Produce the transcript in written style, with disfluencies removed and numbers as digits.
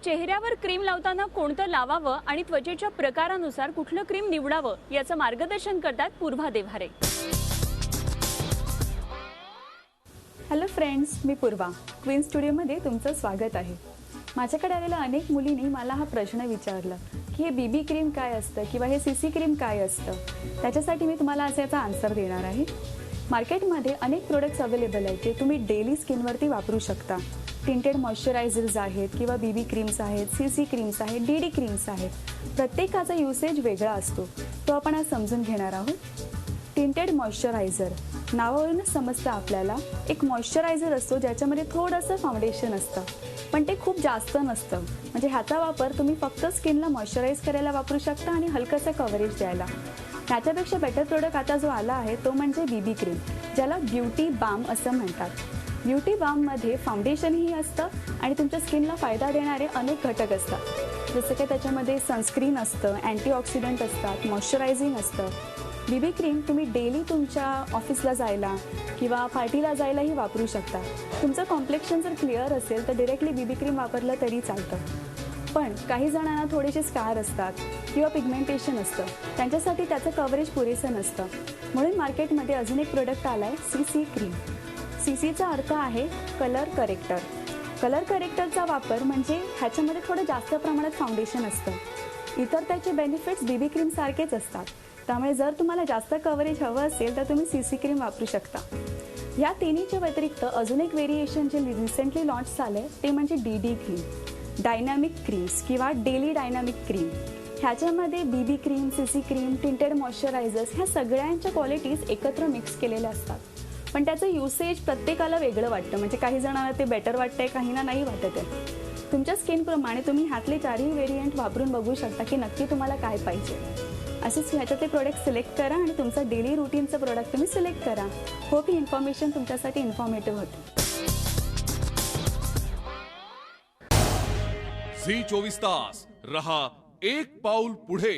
चेहऱ्यावर क्रीम लावताना कोणतं लावावं आणि त्वचेच्या प्रकारानुसार कुठलं क्रीम निवडावं याचं मार्गदर्शन करतात पूर्वा देव्हारे। हॅलो फ्रेंड्स, मी पूर्वा क्वीन स्टुडिओमध्ये तुमचं स्वागत आहे। माझ्याकडे आलेल्या अनेक मुलींनी मला हा प्रश्न विचारला की हे बीबी क्रीम काय असतं किंवा हे सीसी क्रीम काय असतं। त्याच्यासाठी मी तुम्हाला आज याचा आन्सर देणार आहे। मार्केटमध्ये अनेक प्रोडक्ट्स अवेलेबल आहेत जे तुम्ही डेली स्किनवरती वापरू शकता। टिंटेड मॉइश्चरायझर्स आहेत किंवा बीबी क्रीम्स आहेत, सीसी क्रीम्स आहेत, डीडी क्रीम्स आहेत। प्रत्येकाचा युसेज वेगळा असतो, तो आपण आज समजून घेणार आहोत। टिंटेड मॉइश्चरायझर नावावरूनच समजतं आपल्याला एक मॉइश्चरायझर असतो ज्याच्यामध्ये थोडंसं फाउंडेशन असतं, पण ते खूप जास्त नसतं। म्हणजे ह्याचा वापर तुम्ही फक्त स्किनला मॉइश्चराइज करायला वापरू शकता आणि हलकंसं कव्हरेज द्यायला। त्याच्यापेक्षा बेटर प्रोडक्ट आता जो आला आहे तो म्हणजे बीबी क्रीम, ज्याला ब्युटी बाम असं म्हणतात। ब्युटी बाममध्ये फाउंडेशनही असतं आणि तुमच्या स्किनला फायदा देणारे अनेक घटक असतात, जसं की त्याच्यामध्ये सनस्क्रीन असतं, अँटीऑक्सिडंट असतात, मॉइश्चरायझिंग असतं। बीबी क्रीम तुम्ही डेली तुमच्या ऑफिसला जायला किंवा पार्टीला जायलाही वापरू शकता। तुमचं कॉम्प्लेक्शन जर क्लिअर असेल तर डायरेक्टली बीबी क्रीम वापरलं तरी चालतं। पण काही जणांना थोडेसे स्कार असतात किंवा पिगमेंटेशन असतं, त्यांच्यासाठी त्याचं कव्हरेज पुरेसं नसतं। म्हणून मार्केटमध्ये अजून एक प्रोडक्ट आला आहे सीसी क्रीम। सीसीचा अर्थ आहे कलर करेक्टर। कलर करेक्टरचा वापर म्हणजे ह्याच्यामध्ये थोडं जास्त प्रमाणात फाउंडेशन असतं। इतर त्याचे बेनिफिट्स बीबी क्रीम सारखेच असतात, त्यामुळे जर तुम्हाला जास्त कव्हरेज हवं असेल तर तुम्ही सीसी क्रीम वापरू शकता। या तिन्हीच्या व्यतिरिक्त अजून एक व्हेरिएशन जे रिसेंटली लॉन्च झालंय ते म्हणजे डीडी क्रीम, डायनॅमिक क्रीम्स किंवा डेली डायनॅमिक क्रीम। ह्याच्यामध्ये BB cream, CC cream, tinted moisturisers ह्या सगळ्यांच्या क्वालिटीज एकत्र मिक्स केलेल्या असतात, पण त्याचं युसेज प्रत्येकाला वेगळं वाटतं। म्हणजे काही जणांना ते बेटर वाटतंय, काहींना नाही वाटत आहे। तुमच्या स्किनप्रमाणे तुम्ही ह्यातले चारही व्हेरियंट वापरून बघू शकता की नक्की तुम्हाला काय पाहिजे। असेच ह्याच्यातले प्रोडक्ट सिलेक्ट करा आणि तुमचा डेली रुटीनचं प्रोडक्ट तुम्ही सिलेक्ट करा। होप ही इन्फॉर्मेशन तुमच्यासाठी इन्फॉर्मेटिव्ह होती। झी 24 तास रहा एक पाऊल पुढे।